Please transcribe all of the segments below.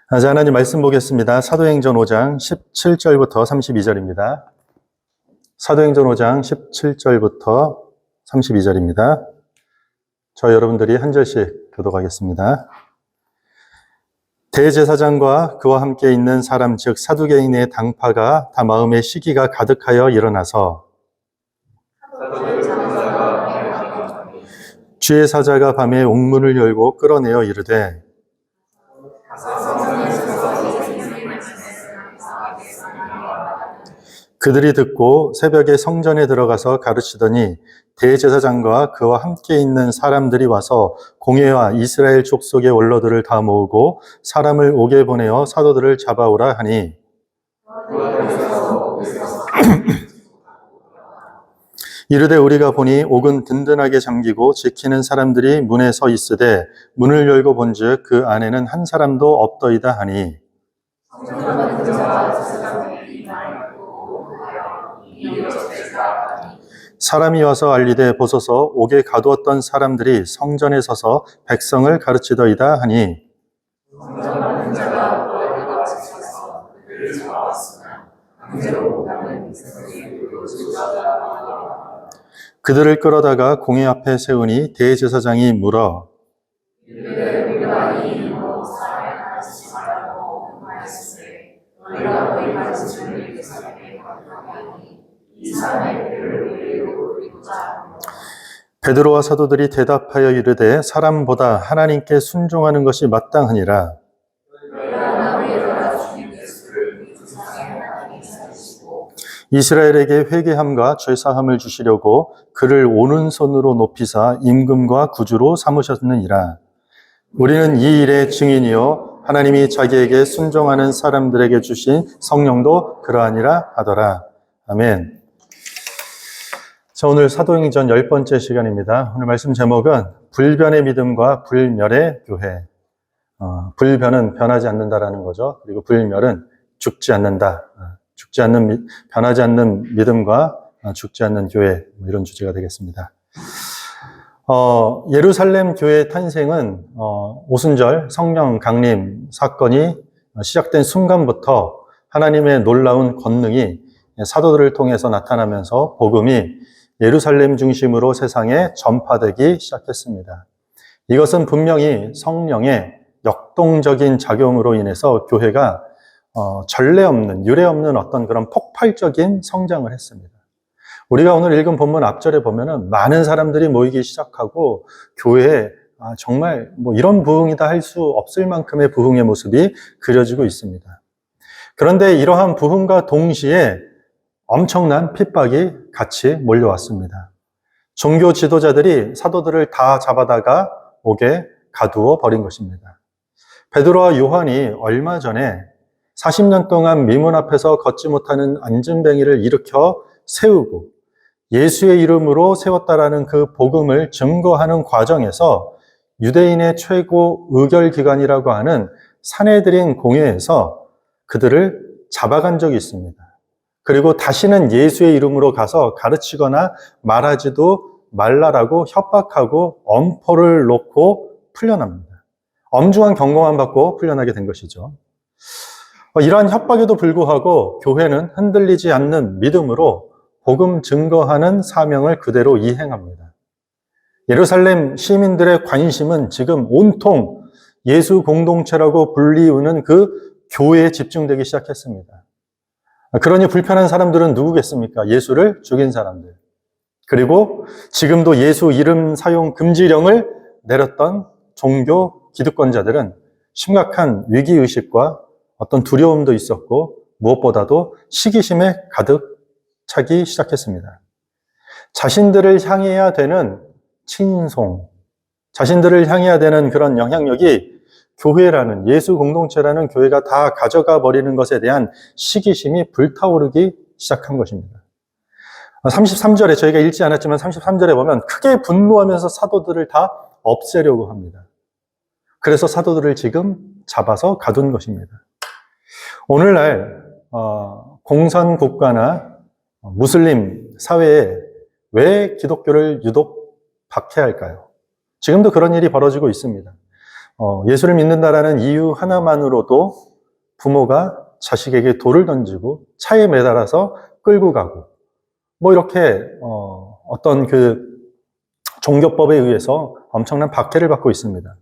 자, 하나님 말씀 보겠습니다. 사도행전 5장 17절부터 32절입니다. 사도행전 5장 17절부터 32절입니다. 저 여러분들이 한 절씩 교독하겠습니다. 대제사장과 그와 함께 있는 사람 즉 사두개인의 당파가 다 마음에 시기가 가득하여 일어나서 주의 사자가 밤에 옥문을 열고 끌어내어 이르되 그들이 듣고 새벽에 성전에 들어가서 가르치더니 대제사장과 그와 함께 있는 사람들이 와서 공회와 이스라엘 족속의 원로들을 다 모으고 사람을 옥에 보내어 사도들을 잡아오라 하니 이르되 우리가 보니 옥은 든든하게 잠기고 지키는 사람들이 문에 서 있으되 문을 열고 본즉 그 안에는 한 사람도 없더이다 하니 사람이 와서 알리되 보소서 옥에 가두었던 사람들이 성전에 서서 백성을 가르치더이다 하니 그들을 끌어다가 공회 앞에 세우니 대제사장이 물어 베드로와 사도들이 대답하여 이르되 사람보다 하나님께 순종하는 것이 마땅하니라. 이스라엘에게 회개함과 죄사함을 주시려고 그를 오른손으로 높이사 임금과 구주로 삼으셨느니라. 우리는 이 일의 증인이요 하나님이 자기에게 순종하는 사람들에게 주신 성령도 그러하니라 하더라. 아멘. 자, 오늘 사도행전 10번째 시간입니다. 오늘 말씀 제목은 불변의 믿음과 불멸의 교회. 불변은 변하지 않는다라는 거죠. 그리고 불멸은 죽지 않는다. 변하지 않는 믿음과 죽지 않는 교회, 이런 주제가 되겠습니다. 예루살렘 교회의 탄생은 오순절 성령 강림 사건이 시작된 순간부터 하나님의 놀라운 권능이 사도들을 통해서 나타나면서 복음이 예루살렘 중심으로 세상에 전파되기 시작했습니다. 이것은 분명히 성령의 역동적인 작용으로 인해서 교회가 전례 없는, 유례 없는 어떤 그런 폭발적인 성장을 했습니다. 우리가 오늘 읽은 본문 앞절에 보면은 많은 사람들이 모이기 시작하고 교회에 정말 이런 부흥이다 할 수 없을 만큼의 부흥의 모습이 그려지고 있습니다. 그런데 이러한 부흥과 동시에 엄청난 핍박이 같이 몰려왔습니다. 종교 지도자들이 사도들을 다 잡아다가 옥에 가두어 버린 것입니다. 베드로와 요한이 얼마 전에 40년 동안 미문 앞에서 걷지 못하는 안진뱅이를 일으켜 세우고 예수의 이름으로 세웠다라는 그 복음을 증거하는 과정에서 유대인의 최고 의결기관이라고 하는 산헤드린 공회에서 그들을 잡아간 적이 있습니다. 그리고 다시는 예수의 이름으로 가서 가르치거나 말하지도 말라라고 협박하고 엄포를 놓고 풀려납니다. 엄중한 경고만 받고 풀려나게 된 것이죠. 이러한 협박에도 불구하고 교회는 흔들리지 않는 믿음으로 복음 증거하는 사명을 그대로 이행합니다. 예루살렘 시민들의 관심은 지금 온통 예수 공동체라고 불리우는 그 교회에 집중되기 시작했습니다. 그러니 불편한 사람들은 누구겠습니까? 예수를 죽인 사람들. 그리고 지금도 예수 이름 사용 금지령을 내렸던 종교 기득권자들은 심각한 위기의식과 어떤 두려움도 있었고 무엇보다도 시기심에 가득 차기 시작했습니다. 자신들을 향해야 되는 친송, 자신들을 향해야 되는 그런 영향력이 교회라는, 예수 공동체라는 교회가 다 가져가 버리는 것에 대한 시기심이 불타오르기 시작한 것입니다. 33절에 저희가 읽지 않았지만 33절에 보면 크게 분노하면서 사도들을 다 없애려고 합니다. 그래서 사도들을 지금 잡아서 가둔 것입니다. 오늘날 공산 국가나 무슬림 사회에 왜 기독교를 유독 박해할까요? 지금도 그런 일이 벌어지고 있습니다. 예수를 믿는다라는 이유 하나만으로도 부모가 자식에게 돌을 던지고 차에 매달아서 끌고 가고 뭐 이렇게 어떤 그 종교법에 의해서 엄청난 박해를 받고 있습니다.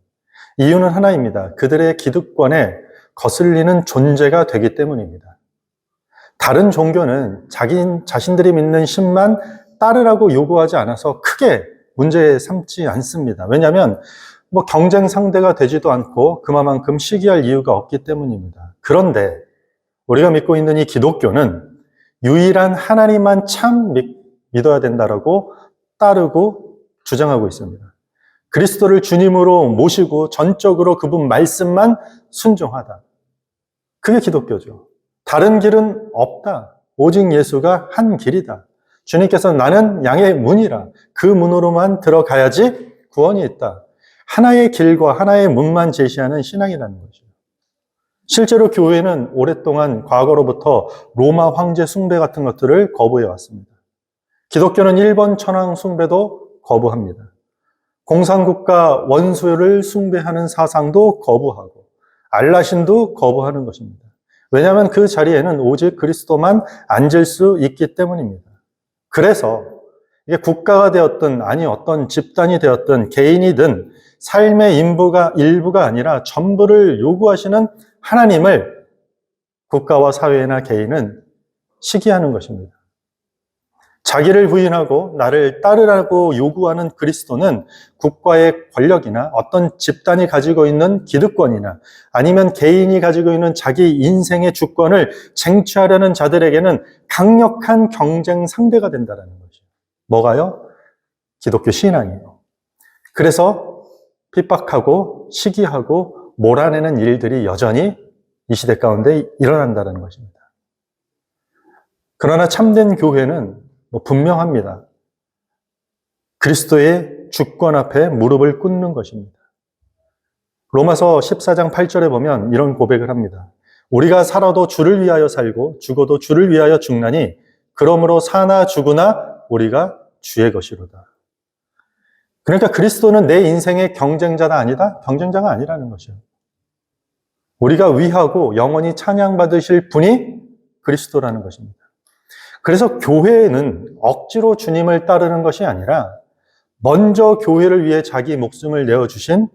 이유는 하나입니다. 그들의 기득권에 거슬리는 존재가 되기 때문입니다. 다른 종교는 자신들이 믿는 신만 따르라고 요구하지 않아서 크게 문제 삼지 않습니다. 왜냐하면 뭐 경쟁 상대가 되지도 않고 그만큼 시기할 이유가 없기 때문입니다. 그런데 우리가 믿고 있는 이 기독교는 유일한 하나님만 참 믿어야 된다라고 따르고 주장하고 있습니다. 그리스도를 주님으로 모시고 전적으로 그분 말씀만 순종하다. 그게 기독교죠. 다른 길은 없다. 오직 예수가 한 길이다. 주님께서 나는 양의 문이라. 그 문으로만 들어가야지 구원이 있다. 하나의 길과 하나의 문만 제시하는 신앙이라는 거죠. 실제로 교회는 오랫동안 과거로부터 로마 황제 숭배 같은 것들을 거부해 왔습니다. 기독교는 일본 천황 숭배도 거부합니다. 공산국가 원수를 숭배하는 사상도 거부하고 알라신도 거부하는 것입니다. 왜냐하면 그 자리에는 오직 그리스도만 앉을 수 있기 때문입니다. 그래서 이게 국가가 되었든 아니 어떤 집단이 되었든 개인이든 삶의 일부가 아니라 전부를 요구하시는 하나님을 국가와 사회나 개인은 시기하는 것입니다. 자기를 부인하고 나를 따르라고 요구하는 그리스도는 국가의 권력이나 어떤 집단이 가지고 있는 기득권이나 아니면 개인이 가지고 있는 자기 인생의 주권을 쟁취하려는 자들에게는 강력한 경쟁 상대가 된다는 거죠. 뭐가요? 기독교 신앙이에요. 그래서 핍박하고 시기하고 몰아내는 일들이 여전히 이 시대 가운데 일어난다는 것입니다. 그러나 참된 교회는 분명합니다. 그리스도의 주권 앞에 무릎을 꿇는 것입니다. 로마서 14장 8절에 보면 이런 고백을 합니다. 우리가 살아도 주를 위하여 살고 죽어도 주를 위하여 죽나니 그러므로 사나 죽으나 우리가 주의 것이로다. 그러니까 그리스도는 내 인생의 경쟁자가 아니다? 경쟁자가 아니라는 것이에요. 우리가 위하고 영원히 찬양받으실 분이 그리스도라는 것입니다. 그래서 교회는 억지로 주님을 따르는 것이 아니라 먼저 교회를 위해 자기 목숨을 내어주신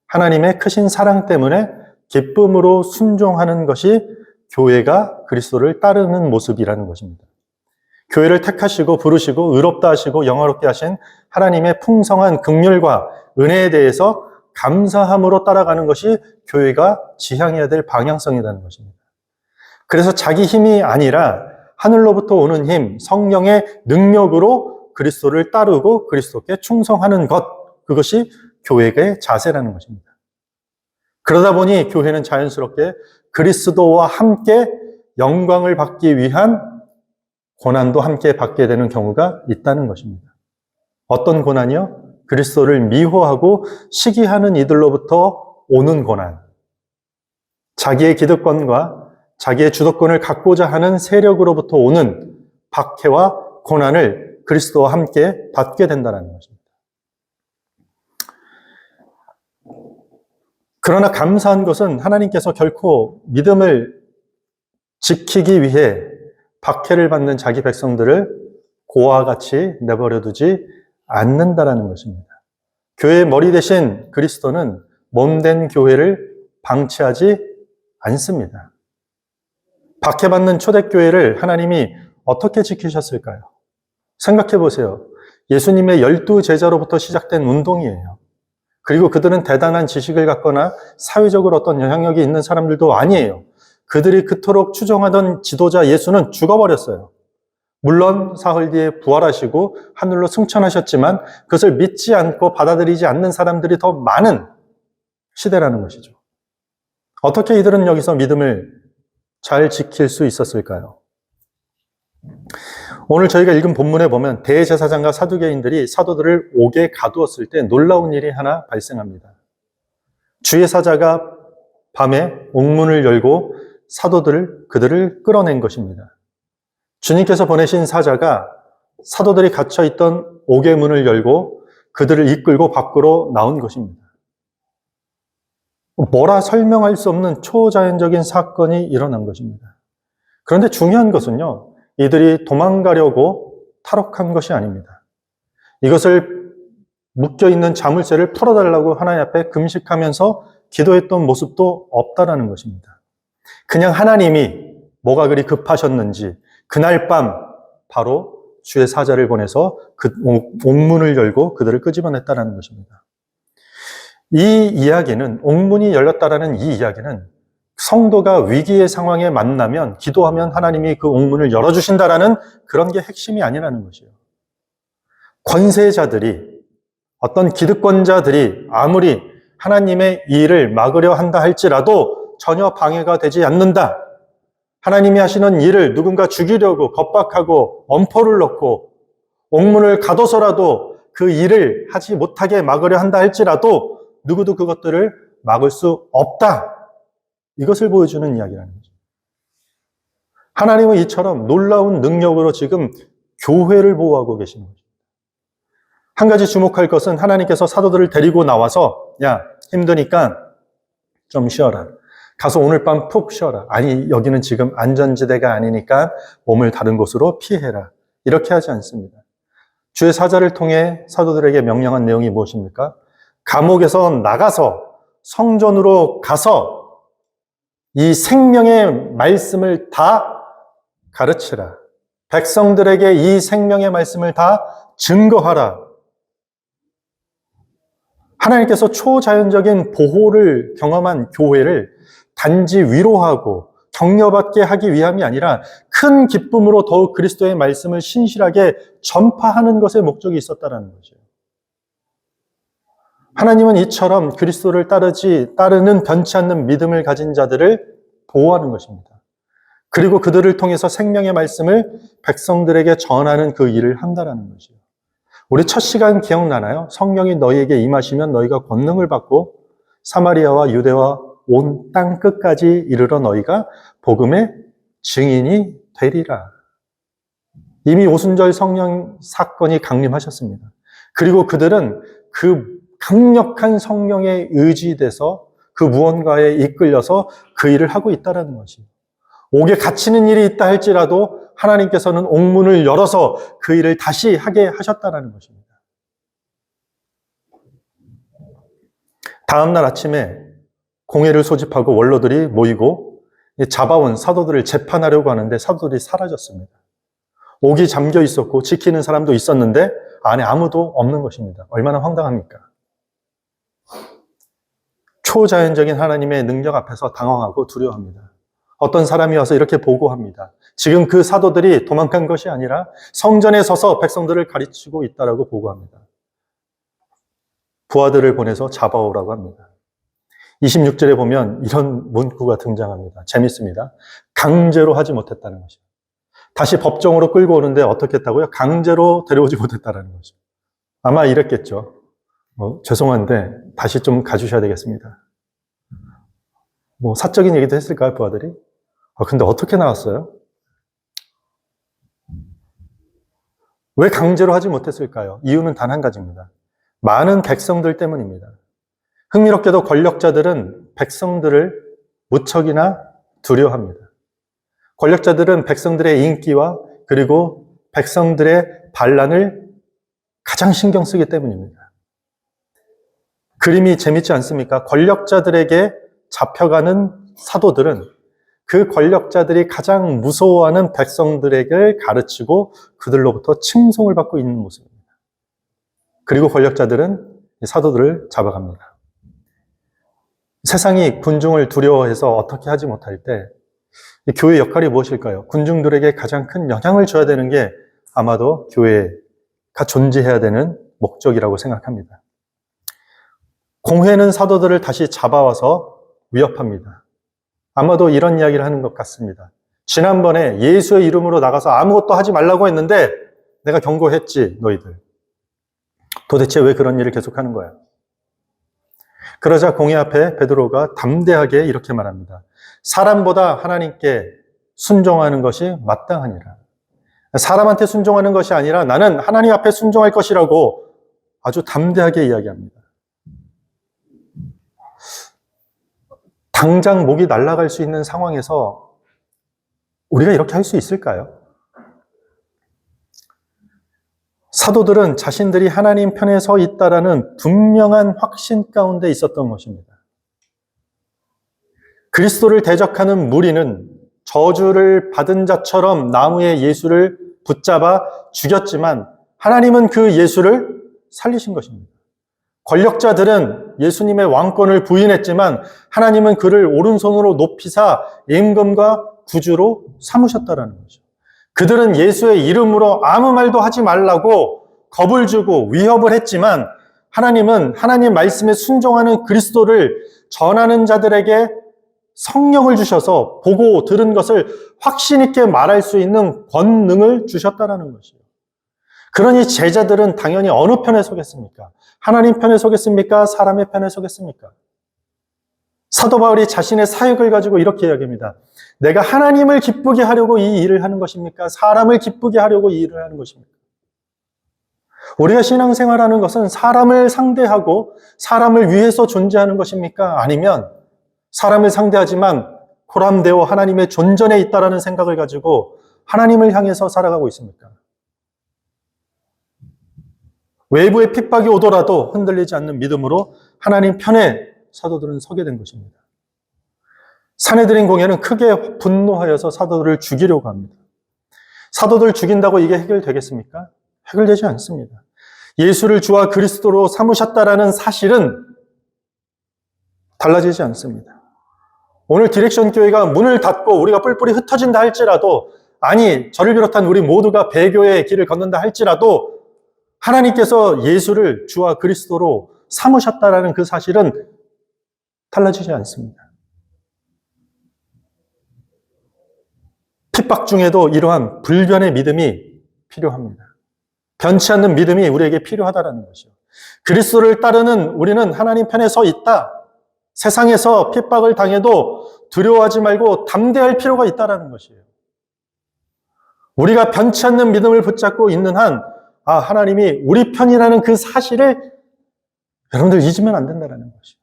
하나님의 크신 사랑 때문에 기쁨으로 순종하는 것이 교회가 그리스도를 따르는 모습이라는 것입니다. 교회를 택하시고 부르시고 의롭다 하시고 영화롭게 하신 하나님의 풍성한 긍휼과 은혜에 대해서 감사함으로 따라가는 것이 교회가 지향해야 될 방향성이라는 것입니다. 그래서 자기 힘이 아니라 하늘로부터 오는 힘, 성령의 능력으로 그리스도를 따르고 그리스도께 충성하는 것, 그것이 교회의 자세라는 것입니다. 그러다 보니 교회는 자연스럽게 그리스도와 함께 영광을 받기 위한 고난도 함께 받게 되는 경우가 있다는 것입니다. 어떤 고난이요? 그리스도를 미워하고 시기하는 이들로부터 오는 고난. 자기의 기득권과 자기의 주도권을 갖고자 하는 세력으로부터 오는 박해와 고난을 그리스도와 함께 받게 된다는 것입니다. 그러나 감사한 것은 하나님께서 결코 믿음을 지키기 위해 박해를 받는 자기 백성들을 고와 같이 내버려두지 않는다라는 것입니다. 교회의 머리 대신 그리스도는 몸된 교회를 방치하지 않습니다. 박해받는 초대교회를 하나님이 어떻게 지키셨을까요? 생각해 보세요. 예수님의 12제자로부터 시작된 운동이에요. 그리고 그들은 대단한 지식을 갖거나 사회적으로 어떤 영향력이 있는 사람들도 아니에요. 그들이 그토록 추종하던 지도자 예수는 죽어버렸어요. 물론 사흘 뒤에 부활하시고 하늘로 승천하셨지만 그것을 믿지 않고 받아들이지 않는 사람들이 더 많은 시대라는 것이죠. 어떻게 이들은 여기서 믿음을 잘 지킬 수 있었을까요? 오늘 저희가 읽은 본문에 보면 대제사장과 사두개인들이 사도들을 옥에 가두었을 때 놀라운 일이 하나 발생합니다. 주의 사자가 밤에 옥문을 열고 그들을 끌어낸 것입니다. 주님께서 보내신 사자가 사도들이 갇혀있던 옥의 문을 열고 그들을 이끌고 밖으로 나온 것입니다. 뭐라 설명할 수 없는 초자연적인 사건이 일어난 것입니다. 그런데 중요한 것은요, 이들이 도망가려고 탈옥한 것이 아닙니다. 이것을 묶여있는 자물쇠를 풀어달라고 하나님 앞에 금식하면서 기도했던 모습도 없다라는 것입니다. 그냥 하나님이 뭐가 그리 급하셨는지 그날 밤 바로 주의 사자를 보내서 그 옥문을 열고 그들을 끄집어냈다라는 것입니다. 이 이야기는, 옥문이 열렸다라는 이 이야기는 성도가 위기의 상황에 만나면 기도하면 하나님이 그 옥문을 열어주신다라는 그런 게 핵심이 아니라는 것이에요. 권세자들이, 어떤 기득권자들이 아무리 하나님의 일을 막으려 한다 할지라도 전혀 방해가 되지 않는다. 하나님이 하시는 일을 누군가 죽이려고 겁박하고 엄포를 넣고 옥문을 가둬서라도 그 일을 하지 못하게 막으려 한다 할지라도 누구도 그것들을 막을 수 없다. 이것을 보여주는 이야기라는 거죠. 하나님은 이처럼 놀라운 능력으로 지금 교회를 보호하고 계시는 거죠. 한 가지 주목할 것은 하나님께서 사도들을 데리고 나와서 야, 힘드니까 좀 쉬어라. 가서 오늘 밤 푹 쉬어라. 아니, 여기는 지금 안전지대가 아니니까 몸을 다른 곳으로 피해라. 이렇게 하지 않습니다. 주의 사자를 통해 사도들에게 명령한 내용이 무엇입니까? 감옥에서 나가서 성전으로 가서 이 생명의 말씀을 다 가르치라. 백성들에게 이 생명의 말씀을 다 증거하라. 하나님께서 초자연적인 보호를 경험한 교회를 단지 위로하고 격려받게 하기 위함이 아니라 큰 기쁨으로 더욱 그리스도의 말씀을 신실하게 전파하는 것에 목적이 있었다는 거죠. 하나님은 이처럼 그리스도를 따르는 변치 않는 믿음을 가진 자들을 보호하는 것입니다. 그리고 그들을 통해서 생명의 말씀을 백성들에게 전하는 그 일을 한다는 거죠. 우리 첫 시간 기억나나요? 성령이 너희에게 임하시면 너희가 권능을 받고 사마리아와 유대와 온 땅 끝까지 이르러 너희가 복음의 증인이 되리라. 이미 오순절 성령 사건이 강림하셨습니다. 그리고 그들은 그 강력한 성령에 의지돼서 그 무언가에 이끌려서 그 일을 하고 있다는 것이에요. 옥에 갇히는 일이 있다 할지라도 하나님께서는 옥문을 열어서 그 일을 다시 하게 하셨다는 것입니다. 다음 날 아침에 공회를 소집하고 원로들이 모이고 잡아온 사도들을 재판하려고 하는데 사도들이 사라졌습니다. 옥이 잠겨 있었고 지키는 사람도 있었는데 안에 아무도 없는 것입니다. 얼마나 황당합니까? 초자연적인 하나님의 능력 앞에서 당황하고 두려워합니다. 어떤 사람이 와서 이렇게 보고합니다. 지금 그 사도들이 도망간 것이 아니라 성전에 서서 백성들을 가르치고 있다라고 보고합니다. 부하들을 보내서 잡아오라고 합니다. 26절에 보면 이런 문구가 등장합니다. 재밌습니다. 강제로 하지 못했다는 것이죠. 다시 법정으로 끌고 오는데 어떻게 했다고요? 강제로 데려오지 못했다는 거죠. 아마 이랬겠죠. 죄송한데 다시 좀 가주셔야 되겠습니다. 사적인 얘기도 했을까요, 부하들이? 근데 어떻게 나왔어요? 왜 강제로 하지 못했을까요? 이유는 단 한 가지입니다. 많은 백성들 때문입니다. 흥미롭게도 권력자들은 백성들을 무척이나 두려워합니다. 권력자들은 백성들의 인기와 그리고 백성들의 반란을 가장 신경 쓰기 때문입니다. 그림이 재밌지 않습니까? 권력자들에게 잡혀가는 사도들은 그 권력자들이 가장 무서워하는 백성들에게 가르치고 그들로부터 칭송을 받고 있는 모습입니다. 그리고 권력자들은 사도들을 잡아갑니다. 세상이 군중을 두려워해서 어떻게 하지 못할 때 교회의 역할이 무엇일까요? 군중들에게 가장 큰 영향을 줘야 되는 게 아마도 교회가 존재해야 되는 목적이라고 생각합니다. 공회는 사도들을 다시 잡아와서 위협합니다. 아마도 이런 이야기를 하는 것 같습니다. 지난번에 예수의 이름으로 나가서 아무것도 하지 말라고 했는데 내가 경고했지, 너희들. 도대체 왜 그런 일을 계속하는 거야? 그러자 공회 앞에 베드로가 담대하게 이렇게 말합니다. 사람보다 하나님께 순종하는 것이 마땅하니라. 사람한테 순종하는 것이 아니라 나는 하나님 앞에 순종할 것이라고 아주 담대하게 이야기합니다. 당장 목이 날아갈 수 있는 상황에서 우리가 이렇게 할 수 있을까요? 사도들은 자신들이 하나님 편에 서 있다라는 분명한 확신 가운데 있었던 것입니다. 그리스도를 대적하는 무리는 저주를 받은 자처럼 나무에 예수를 붙잡아 죽였지만 하나님은 그 예수를 살리신 것입니다. 권력자들은 예수님의 왕권을 부인했지만 하나님은 그를 오른손으로 높이사 임금과 구주로 삼으셨다라는 거죠. 그들은 예수의 이름으로 아무 말도 하지 말라고 겁을 주고 위협을 했지만 하나님은 하나님 말씀에 순종하는 그리스도를 전하는 자들에게 성령을 주셔서 보고 들은 것을 확신 있게 말할 수 있는 권능을 주셨다라는 것이에요. 그러니 제자들은 당연히 어느 편에 서겠습니까? 하나님 편에 서겠습니까? 사람의 편에 서겠습니까? 사도 바울이 자신의 사역을 가지고 이렇게 이야기합니다. 내가 하나님을 기쁘게 하려고 이 일을 하는 것입니까? 사람을 기쁘게 하려고 이 일을 하는 것입니까? 우리가 신앙생활하는 것은 사람을 상대하고 사람을 위해서 존재하는 것입니까? 아니면 사람을 상대하지만 코람데오 하나님의 존전에 있다라는 생각을 가지고 하나님을 향해서 살아가고 있습니까? 외부의 핍박이 오더라도 흔들리지 않는 믿음으로 하나님 편에 사도들은 서게 된 것입니다. 산헤드린 공회는 크게 분노하여서 사도들을 죽이려고 합니다. 사도들 죽인다고 이게 해결되겠습니까? 해결되지 않습니다. 예수를 주와 그리스도로 삼으셨다라는 사실은 달라지지 않습니다. 오늘 디렉션 교회가 문을 닫고 우리가 뿔뿔이 흩어진다 할지라도, 아니 저를 비롯한 우리 모두가 배교의 길을 걷는다 할지라도 하나님께서 예수를 주와 그리스도로 삼으셨다라는 그 사실은 달라지지 않습니다. 핍박 중에도 이러한 불변의 믿음이 필요합니다. 변치 않는 믿음이 우리에게 필요하다는 것이요. 그리스도를 따르는 우리는 하나님 편에 서 있다. 세상에서 핍박을 당해도 두려워하지 말고 담대할 필요가 있다는 것이에요. 우리가 변치 않는 믿음을 붙잡고 있는 한 하나님이 우리 편이라는 그 사실을 여러분들 잊으면 안 된다는 것이에요.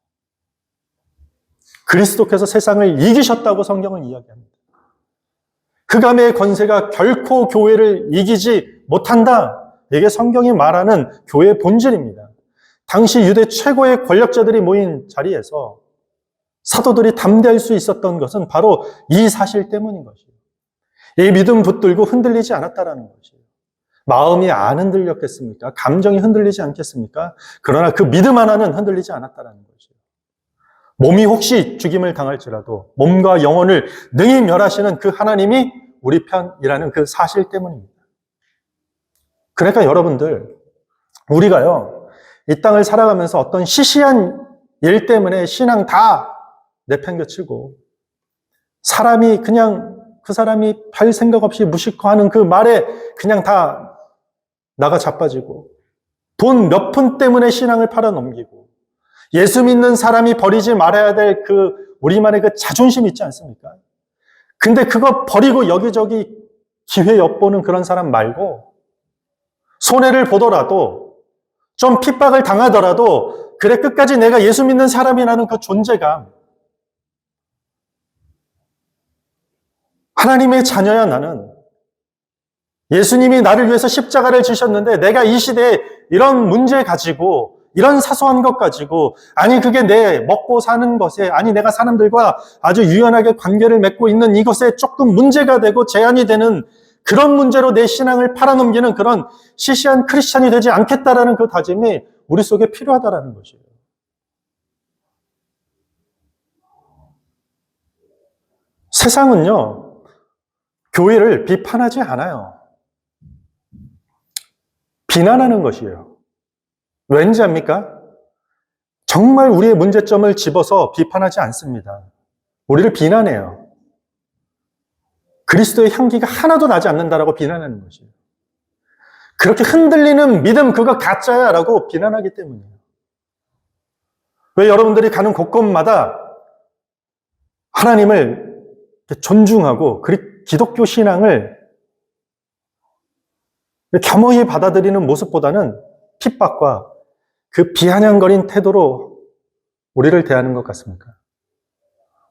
그리스도께서 세상을 이기셨다고 성경은 이야기합니다. 흑암의 권세가 결코 교회를 이기지 못한다. 이게 성경이 말하는 교회의 본질입니다. 당시 유대 최고의 권력자들이 모인 자리에서 사도들이 담대할 수 있었던 것은 바로 이 사실 때문인 것이에요. 이 믿음 붙들고 흔들리지 않았다라는 것이에요. 마음이 안 흔들렸겠습니까? 감정이 흔들리지 않겠습니까? 그러나 그 믿음 하나는 흔들리지 않았다라는 것이에요. 몸이 혹시 죽임을 당할지라도 몸과 영혼을 능히 멸하시는 그 하나님이 우리 편이라는 그 사실 때문입니다. 그러니까 여러분들, 우리가요, 이 땅을 살아가면서 어떤 시시한 일 때문에 신앙 다 내팽개치고 사람이 그냥 그 사람이 별 생각 없이 무식코 하는 그 말에 그냥 다 나가 자빠지고 돈 몇 푼 때문에 신앙을 팔아넘기고 예수 믿는 사람이 버리지 말아야 될 그 우리만의 그 자존심 있지 않습니까? 근데 그거 버리고 여기저기 기회 엿보는 그런 사람 말고 손해를 보더라도 좀 핍박을 당하더라도 그래 끝까지 내가 예수 믿는 사람이라는 그 존재감, 하나님의 자녀야 나는, 예수님이 나를 위해서 십자가를 지셨는데 내가 이 시대에 이런 문제 가지고 이런 사소한 것 가지고 아니 그게 내 먹고 사는 것에 아니 내가 사람들과 아주 유연하게 관계를 맺고 있는 이것에 조금 문제가 되고 제한이 되는 그런 문제로 내 신앙을 팔아넘기는 그런 시시한 크리스찬이 되지 않겠다라는 그 다짐이 우리 속에 필요하다라는 것이에요. 세상은요, 교회를 비판하지 않아요. 비난하는 것이에요. 왠지 압니까? 정말 우리의 문제점을 집어서 비판하지 않습니다. 우리를 비난해요. 그리스도의 향기가 하나도 나지 않는다라고 비난하는 것이에요. 그렇게 흔들리는 믿음 그거 가짜야 라고 비난하기 때문이에요. 왜 여러분들이 가는 곳곳마다 하나님을 존중하고 기독교 신앙을 겸허히 받아들이는 모습보다는 핍박과 그 비아냥거린 태도로 우리를 대하는 것 같습니까?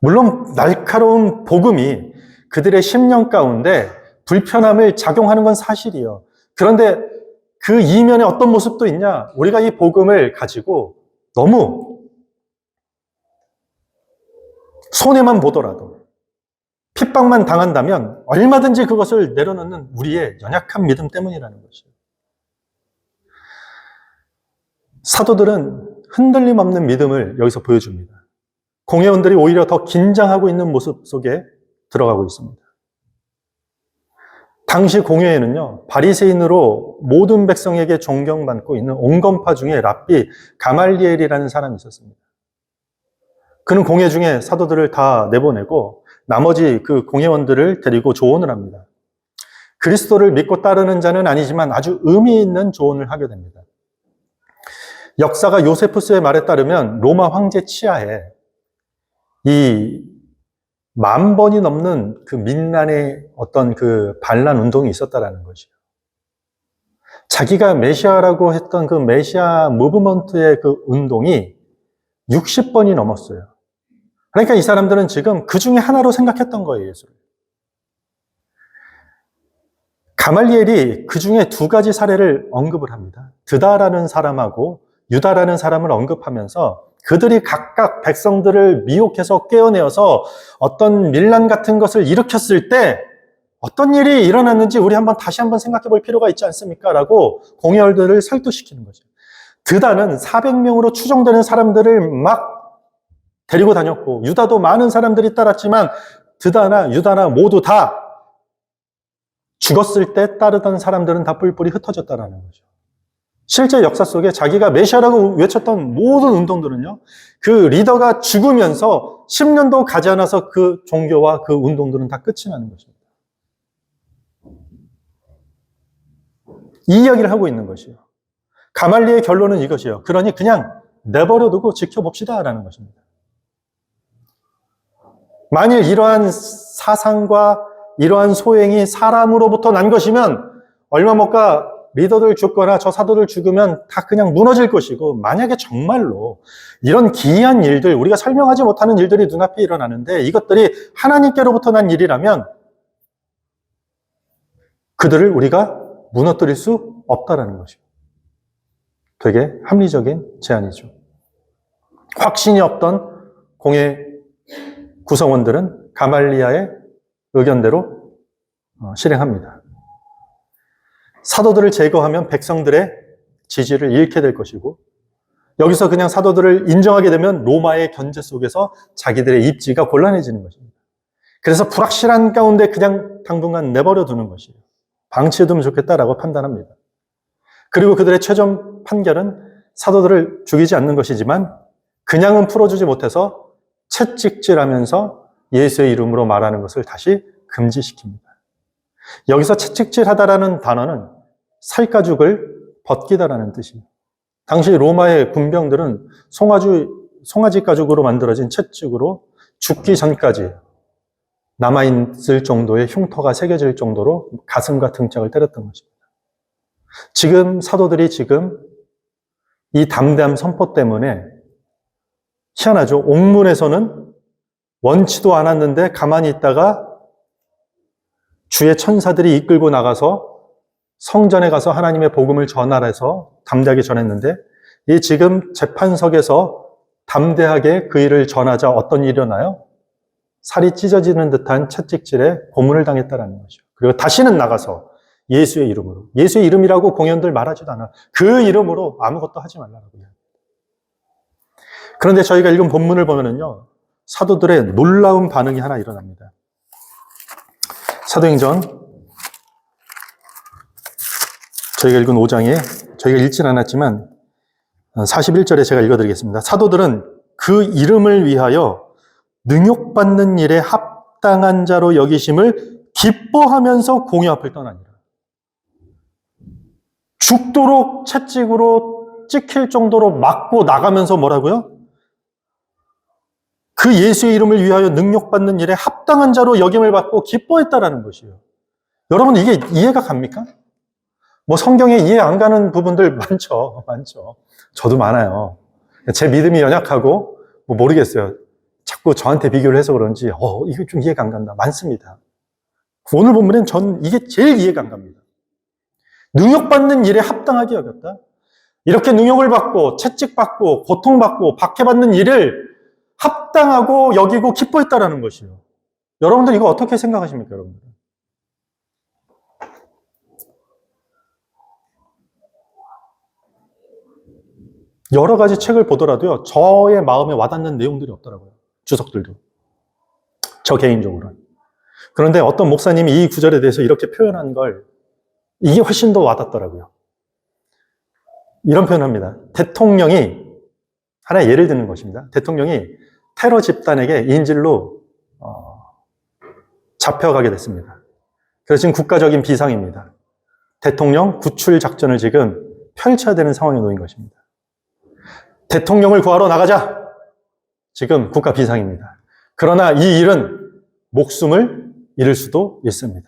물론 날카로운 복음이 그들의 심령 가운데 불편함을 작용하는 건 사실이에요. 그런데 그 이면에 어떤 모습도 있냐? 우리가 이 복음을 가지고 너무 손해만 보더라도 핍박만 당한다면 얼마든지 그것을 내려놓는 우리의 연약한 믿음 때문이라는 것이에요. 사도들은 흔들림 없는 믿음을 여기서 보여줍니다. 공회원들이 오히려 더 긴장하고 있는 모습 속에 들어가고 있습니다. 당시 공회에는요, 바리새인으로 모든 백성에게 존경받고 있는 온건파 중에 랍비 가말리엘이라는 사람이 있었습니다. 그는 공회 중에 사도들을 다 내보내고 나머지 그 공회원들을 데리고 조언을 합니다. 그리스도를 믿고 따르는 자는 아니지만 아주 의미 있는 조언을 하게 됩니다. 역사가 요세푸스의 말에 따르면 로마 황제 치하에 이 10,000번이 넘는 그 민란의 어떤 그 반란 운동이 있었다라는 것이요. 자기가 메시아라고 했던 그 메시아 무브먼트의 그 운동이 60번이 넘었어요. 그러니까 이 사람들은 지금 그 중에 하나로 생각했던 거예요, 예수를. 가말리엘이 그 중에 2가지 사례를 언급을 합니다. 드다라는 사람하고 유다라는 사람을 언급하면서 그들이 각각 백성들을 미혹해서 깨어내어서 어떤 밀란 같은 것을 일으켰을 때 어떤 일이 일어났는지 우리 다시 한번 생각해 볼 필요가 있지 않습니까? 라고 공회원들을 설득시키는 거죠. 드다는 400명으로 추정되는 사람들을 막 데리고 다녔고 유다도 많은 사람들이 따랐지만 드다나 유다나 모두 다 죽었을 때 따르던 사람들은 다 뿔뿔이 흩어졌다는 거죠. 실제 역사 속에 자기가 메시아라고 외쳤던 모든 운동들은요, 그 리더가 죽으면서 10년도 가지 않아서 그 종교와 그 운동들은 다 끝이 나는 것입니다. 이 이야기를 하고 있는 것이에요. 가말리의 결론은 이것이에요. 그러니 그냥 내버려두고 지켜봅시다라는 것입니다. 만일 이러한 사상과 이러한 소행이 사람으로부터 난 것이면 얼마 못 가 리더들 죽거나 저 사도들 죽으면 다 그냥 무너질 것이고, 만약에 정말로 이런 기이한 일들, 우리가 설명하지 못하는 일들이 눈앞에 일어나는데 이것들이 하나님께로부터 난 일이라면 그들을 우리가 무너뜨릴 수 없다라는 것이죠. 되게 합리적인 제안이죠. 확신이 없던 공회 구성원들은 가말리아의 의견대로 실행합니다. 사도들을 제거하면 백성들의 지지를 잃게 될 것이고, 여기서 그냥 사도들을 인정하게 되면 로마의 견제 속에서 자기들의 입지가 곤란해지는 것입니다. 그래서 불확실한 가운데 그냥 당분간 내버려 두는 것이에요. 방치해두면 좋겠다라고 판단합니다. 그리고 그들의 최종 판결은 사도들을 죽이지 않는 것이지만 그냥은 풀어주지 못해서 채찍질하면서 예수의 이름으로 말하는 것을 다시 금지시킵니다. 여기서 채찍질하다라는 단어는 살가죽을 벗기다라는 뜻이에요. 당시 로마의 군병들은 송아지 가죽으로 만들어진 채찍으로 죽기 전까지 남아있을 정도의 흉터가 새겨질 정도로 가슴과 등짝을 때렸던 것입니다. 지금 사도들이 이 담대함 선포 때문에 희한하죠. 옥문에서는 원치도 않았는데 가만히 있다가 주의 천사들이 이끌고 나가서 성전에 가서 하나님의 복음을 전하라 해서 담대하게 전했는데, 이 지금 재판석에서 담대하게 그 일을 전하자 어떤 일이 일어나요? 살이 찢어지는 듯한 채찍질에 고문을 당했다는 거죠. 그리고 다시는 나가서 예수의 이름으로, 예수의 이름이라고 공연들 말하지도 않아. 그 이름으로 아무것도 하지 말라고요. 그런데 저희가 읽은 본문을 보면은요, 사도들의 놀라운 반응이 하나 일어납니다. 사도행전 저희가 읽은 5장에 저희가 읽진 않았지만 41절에 제가 읽어드리겠습니다. 사도들은 그 이름을 위하여 능욕받는 일에 합당한 자로 여기심을 기뻐하면서 공회 앞을 떠나니라. 죽도록 채찍으로 찍힐 정도로 맞고 나가면서 뭐라고요? 그 예수의 이름을 위하여 능욕받는 일에 합당한 자로 여김을 받고 기뻐했다라는 것이에요. 여러분, 이게 이해가 갑니까? 성경에 이해 안 가는 부분들 많죠. 저도 많아요. 제 믿음이 연약하고 모르겠어요. 자꾸 자꾸 저한테 비교를 해서 그런지 이거 좀 이해가 안 간다. 많습니다. 오늘 본문엔 전 이게 제일 이해가 안 갑니다. 능욕받는 일에 합당하게 여겼다. 이렇게 능욕을 받고 채찍받고 고통받고 박해받는 일을 합당하고 여기고 기뻐했다라는 것이요. 여러분들 이거 어떻게 생각하십니까, 여러분들? 여러 가지 책을 보더라도요, 저의 마음에 와닿는 내용들이 없더라고요. 주석들도. 저 개인적으로는. 그런데 어떤 목사님이 이 구절에 대해서 이렇게 표현한 걸, 이게 훨씬 더 와닿더라고요. 이런 표현합니다. 대통령이, 하나의 예를 드는 것입니다. 대통령이 테러 집단에게 인질로 잡혀가게 됐습니다. 그래서 지금 국가적인 비상입니다. 대통령 구출 작전을 지금 펼쳐야 되는 상황에 놓인 것입니다. 대통령을 구하러 나가자. 지금 국가 비상입니다. 그러나 이 일은 목숨을 잃을 수도 있습니다.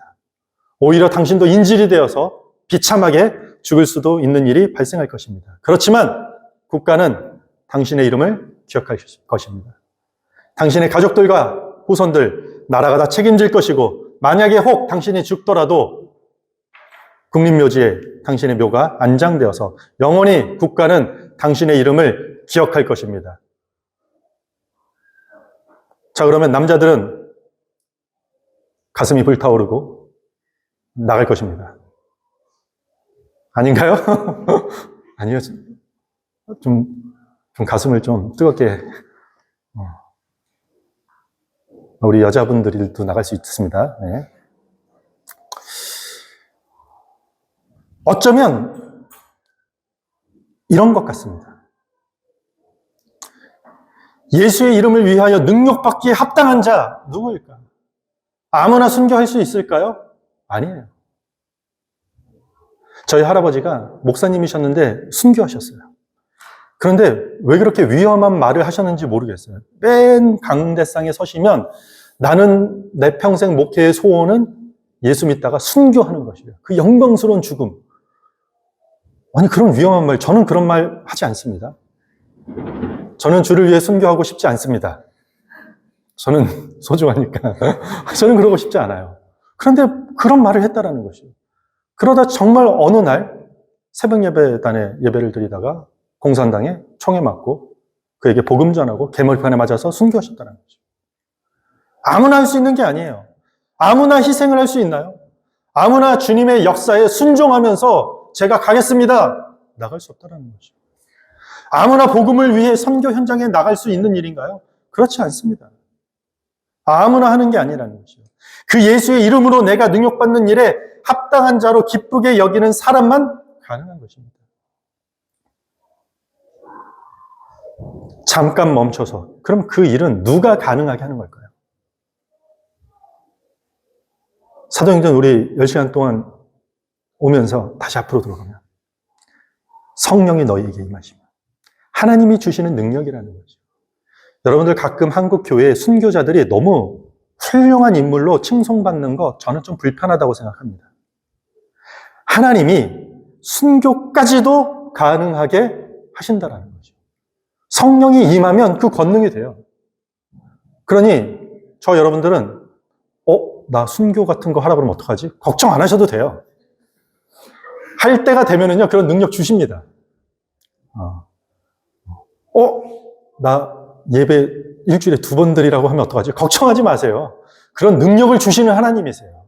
오히려 당신도 인질이 되어서 비참하게 죽을 수도 있는 일이 발생할 것입니다. 그렇지만 국가는 당신의 이름을 기억할 것입니다. 당신의 가족들과 후손들, 나라가 다 책임질 것이고, 만약에 혹 당신이 죽더라도 국립묘지에 당신의 묘가 안장되어서 영원히 국가는 당신의 이름을 기억할 것입니다. 자, 그러면 남자들은 가슴이 불타오르고 나갈 것입니다. 아닌가요? 아니요. 좀 가슴을 좀 뜨겁게. 우리 여자분들도 나갈 수 있습니다. 네. 어쩌면 이런 것 같습니다. 예수의 이름을 위하여 능력받기에 합당한 자 누구일까? 아무나 순교할 수 있을까요? 아니에요. 저희 할아버지가 목사님이셨는데 순교하셨어요. 그런데 왜 그렇게 위험한 말을 하셨는지 모르겠어요. 맨 강대상에 서시면 나는 내 평생 목회의 소원은 예수 믿다가 순교하는 것이에요. 그 영광스러운 죽음. 아니, 그런 위험한 말, 저는 그런 말 하지 않습니다. 저는 주를 위해 순교하고 싶지 않습니다. 저는 소중하니까. 저는 그러고 싶지 않아요. 그런데 그런 말을 했다라는 것이에요. 그러다 정말 어느 날 새벽 예배단에 예배를 드리다가 공산당에 총에 맞고 그에게 복음 전하고 개머리판에 맞아서 순교하셨다는 거죠. 아무나 할 수 있는 게 아니에요. 아무나 희생을 할 수 있나요? 아무나 주님의 역사에 순종하면서 제가 가겠습니다. 나갈 수 없다는 거죠. 아무나 복음을 위해 선교 현장에 나갈 수 있는 일인가요? 그렇지 않습니다. 아무나 하는 게 아니라는 거죠. 그 예수의 이름으로 내가 능력받는 일에 합당한 자로 기쁘게 여기는 사람만 가능한 것입니다. 잠깐 멈춰서 그럼 그 일은 누가 가능하게 하는 걸까요? 사도행전 우리 10시간 동안 오면서 다시 앞으로 들어가면 성령이 너희에게 임하시면 하나님이 주시는 능력이라는 거죠. 여러분들 가끔 한국 교회의 순교자들이 너무 훌륭한 인물로 칭송받는 거 저는 좀 불편하다고 생각합니다. 하나님이 순교까지도 가능하게 하신다라는 거죠. 성령이 임하면 그 권능이 돼요. 그러니 저 여러분들은 나 순교 같은 거 하라 그러면 어떡하지? 걱정 안 하셔도 돼요. 할 때가 되면은요 그런 능력 주십니다. 나 예배 일주일에 2번 드리라고 하면 어떡하지? 걱정하지 마세요. 그런 능력을 주시는 하나님이세요.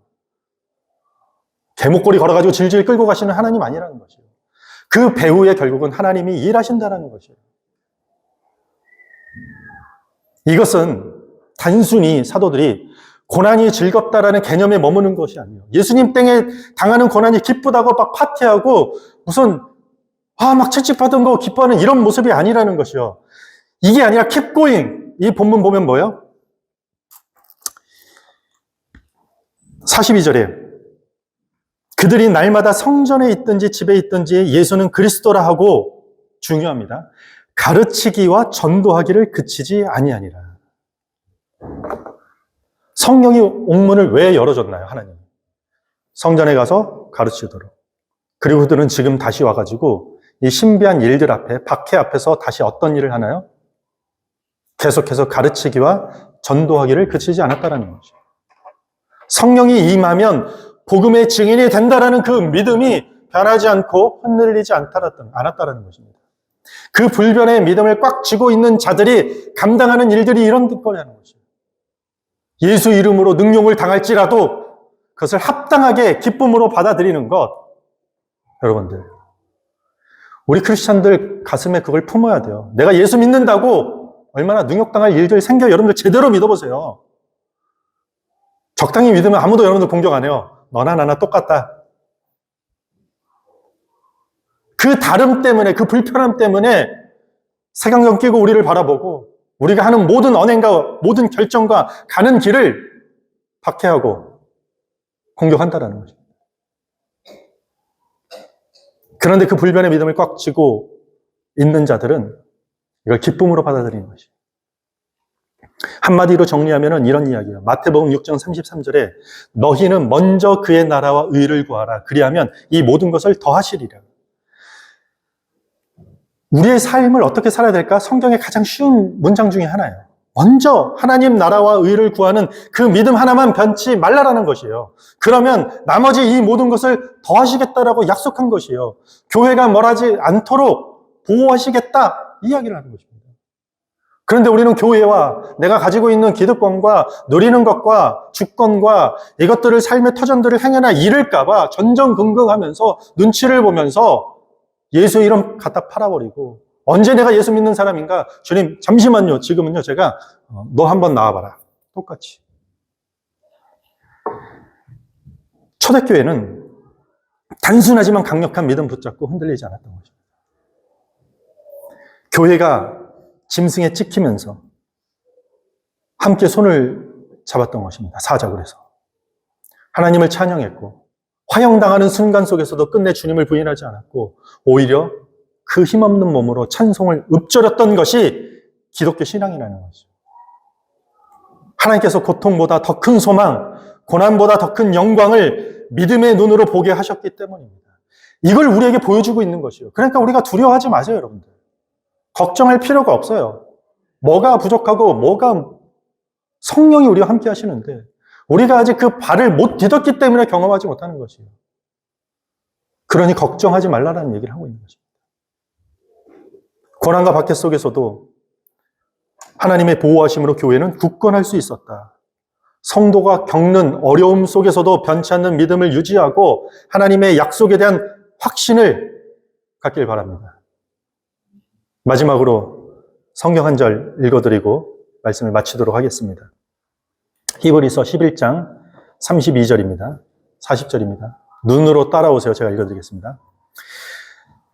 개목걸이 걸어가지고 질질 끌고 가시는 하나님 아니라는 것이에요. 그 배후에 결국은 하나님이 일하신다는 것이에요. 이것은 단순히 사도들이 고난이 즐겁다라는 개념에 머무는 것이 아니에요. 예수님 땡에 당하는 고난이 기쁘다고 막 파티하고 무슨 막 채찍받은 거 기뻐하는 이런 모습이 아니라는 것이요. 이게 아니라 keep going. 이 본문 보면 뭐예요? 42절에 그들이 날마다 성전에 있든지 집에 있든지 예수는 그리스도라 하고 중요합니다. 가르치기와 전도하기를 그치지 아니하니라. 성령이 옥문을 왜 열어줬나요? 하나님. 성전에 가서 가르치도록. 그리고 그들은 지금 다시 와가지고 이 신비한 일들 앞에, 박해 앞에서 다시 어떤 일을 하나요? 계속해서 가르치기와 전도하기를 그치지 않았다라는 거죠. 성령이 임하면 복음의 증인이 된다라는 그 믿음이 변하지 않고 흔들리지 않았다라는 것입니다. 그 불변의 믿음을 꽉 쥐고 있는 자들이 감당하는 일들이 이런 거라는 거죠. 예수 이름으로 능욕을 당할지라도 그것을 합당하게 기쁨으로 받아들이는 것. 여러분들, 우리 크리스찬들 가슴에 그걸 품어야 돼요. 내가 예수 믿는다고 얼마나 능욕당할 일들이 생겨요. 여러분들 제대로 믿어보세요. 적당히 믿으면 아무도 여러분들 공격 안 해요. 너나 나나 똑같다. 그 다름 때문에, 그 불편함 때문에 색안경 끼고 우리를 바라보고 우리가 하는 모든 언행과 모든 결정과 가는 길을 박해하고 공격한다라는 거죠. 그런데 그 불변의 믿음을 꽉 쥐고 있는 자들은 이걸 기쁨으로 받아들이는 것이죠. 한마디로 정리하면 이런 이야기예요. 마태복음 6장 33절에 너희는 먼저 그의 나라와 의를 구하라. 그리하면 이 모든 것을 더하시리라. 우리의 삶을 어떻게 살아야 될까? 성경의 가장 쉬운 문장 중에 하나예요. 먼저 하나님 나라와 의를 구하는 그 믿음 하나만 변치 말라라는 것이에요. 그러면 나머지 이 모든 것을 더하시겠다라고 약속한 것이에요. 교회가 멸하지 않도록 보호하시겠다 이야기를 하는 것입니다. 그런데 우리는 교회와 내가 가지고 있는 기득권과 누리는 것과 주권과 이것들을 삶의 터전들을 행여나 잃을까 봐 전전긍긍하면서 눈치를 보면서 예수 이름 갖다 팔아버리고 언제 내가 예수 믿는 사람인가? 주님 잠시만요. 지금은요 제가 너 한번 나와봐라. 똑같이. 초대교회는 단순하지만 강력한 믿음 붙잡고 흔들리지 않았던 것입니다. 교회가 짐승에 찍히면서 함께 손을 잡았던 것입니다. 사적으로 해서. 하나님을 찬양했고 화형당하는 순간 속에서도 끝내 주님을 부인하지 않았고 오히려 그 힘없는 몸으로 찬송을 읊조렸던 것이 기독교 신앙이라는 것이죠. 하나님께서 고통보다 더 큰 소망, 고난보다 더 큰 영광을 믿음의 눈으로 보게 하셨기 때문입니다. 이걸 우리에게 보여주고 있는 것이요. 그러니까 우리가 두려워하지 마세요, 여러분들. 걱정할 필요가 없어요. 뭐가 부족하고 뭐가 성령이 우리와 함께 하시는데 우리가 아직 그 발을 못 디뎠기 때문에 경험하지 못하는 것이에요. 그러니 걱정하지 말라라는 얘기를 하고 있는 것입니다. 고난과 박해 속에서도 하나님의 보호하심으로 교회는 굳건할 수 있었다. 성도가 겪는 어려움 속에서도 변치 않는 믿음을 유지하고 하나님의 약속에 대한 확신을 갖길 바랍니다. 마지막으로 성경 한 절 읽어드리고 말씀을 마치도록 하겠습니다. 히브리서 11장 32절입니다. 40절입니다. 눈으로 따라오세요. 제가 읽어드리겠습니다.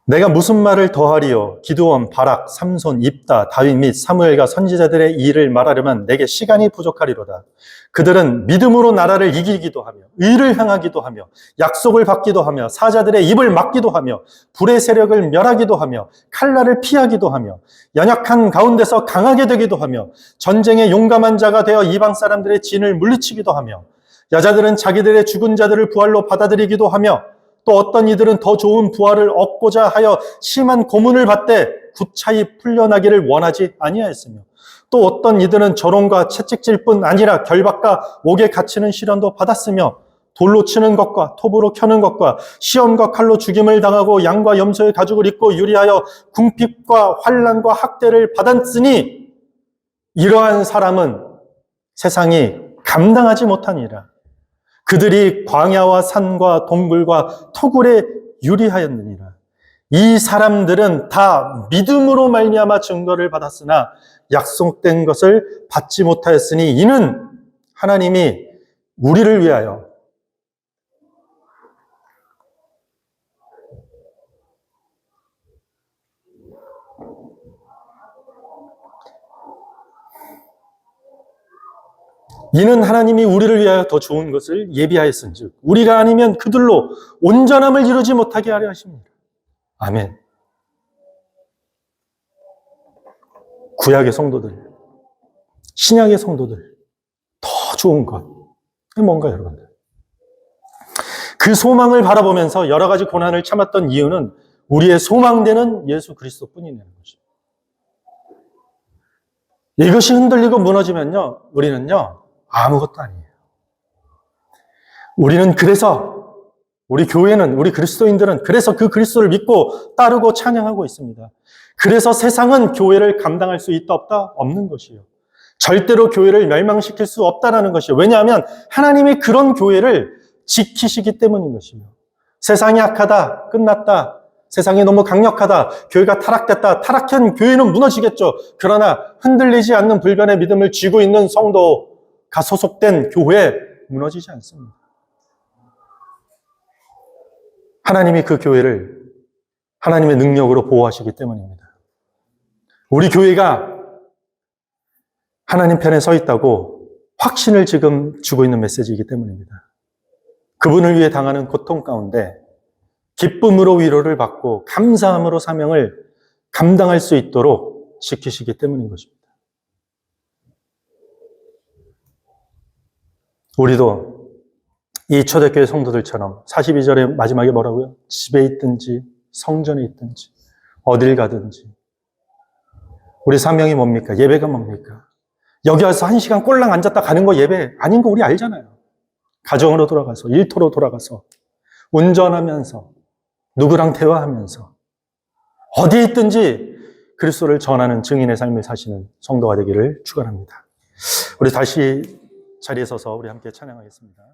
내가 무슨 말을 더하리요? 기드온, 바락, 삼손, 입다, 다윗 및 사무엘과 선지자들의 일을 말하려면 내게 시간이 부족하리로다. 그들은 믿음으로 나라를 이기기도 하며 의를 향하기도 하며 약속을 받기도 하며 사자들의 입을 막기도 하며 불의 세력을 멸하기도 하며 칼날을 피하기도 하며 연약한 가운데서 강하게 되기도 하며 전쟁에 용감한 자가 되어 이방 사람들의 진을 물리치기도 하며 여자들은 자기들의 죽은 자들을 부활로 받아들이기도 하며 또 어떤 이들은 더 좋은 부활을 얻고자 하여 심한 고문을 받되 구차히 풀려나기를 원하지 아니하였으며 또 어떤 이들은 조롱과 채찍질 뿐 아니라 결박과 옥에 갇히는 시련도 받았으며 돌로 치는 것과 톱으로 켜는 것과 시험과 칼로 죽임을 당하고 양과 염소의 가죽을 입고 유리하여 궁핍과 환난과 학대를 받았으니 이러한 사람은 세상이 감당하지 못하니라. 그들이 광야와 산과 동굴과 토굴에 유리하였느니라. 이 사람들은 다 믿음으로 말미암아 증거를 받았으나 약속된 것을 받지 못하였으니 이는 하나님이 우리를 위하여 이는 하나님이 우리를 위하여 더 좋은 것을 예비하였은즉 우리가 아니면 그들로 온전함을 이루지 못하게 하려 하십니다. 아멘. 구약의 성도들, 신약의 성도들 더 좋은 것 뭔가 여러분들 그 소망을 바라보면서 여러 가지 고난을 참았던 이유는 우리의 소망되는 예수 그리스도뿐이라는 것입니다. 이것이 흔들리고 무너지면요, 우리는요, 아무것도 아니에요. 우리는 그래서, 우리 교회는, 우리 그리스도인들은 그래서 그 그리스도를 믿고 따르고 찬양하고 있습니다. 그래서 세상은 교회를 감당할 수 있다 없다? 없는 것이에요. 절대로 교회를 멸망시킬 수 없다라는 것이에요. 왜냐하면 하나님이 그런 교회를 지키시기 때문인 것이에요. 세상이 악하다, 끝났다. 세상이 너무 강력하다, 교회가 타락됐다, 타락한 교회는 무너지겠죠. 그러나 흔들리지 않는 불변의 믿음을 쥐고 있는 성도가 소속된 교회 무너지지 않습니다. 하나님이 그 교회를 하나님의 능력으로 보호하시기 때문입니다. 우리 교회가 하나님 편에 서 있다고 확신을 지금 주고 있는 메시지이기 때문입니다. 그분을 위해 당하는 고통 가운데 기쁨으로 위로를 받고 감사함으로 사명을 감당할 수 있도록 지키시기 때문인 것입니다. 우리도 이 초대교회 성도들처럼 42절의 마지막에 뭐라고요? 집에 있든지 성전에 있든지 어딜 가든지 우리 사명이 뭡니까? 예배가 뭡니까? 여기 와서 1시간 꼴랑 앉았다 가는 거 예배 아닌 거 우리 알잖아요. 가정으로 돌아가서 일터로 돌아가서 운전하면서 누구랑 대화하면서 어디에 있든지 그리스도를 전하는 증인의 삶을 사시는 성도가 되기를 축원합니다. 우리 다시 자리에 서서 우리 함께 찬양하겠습니다.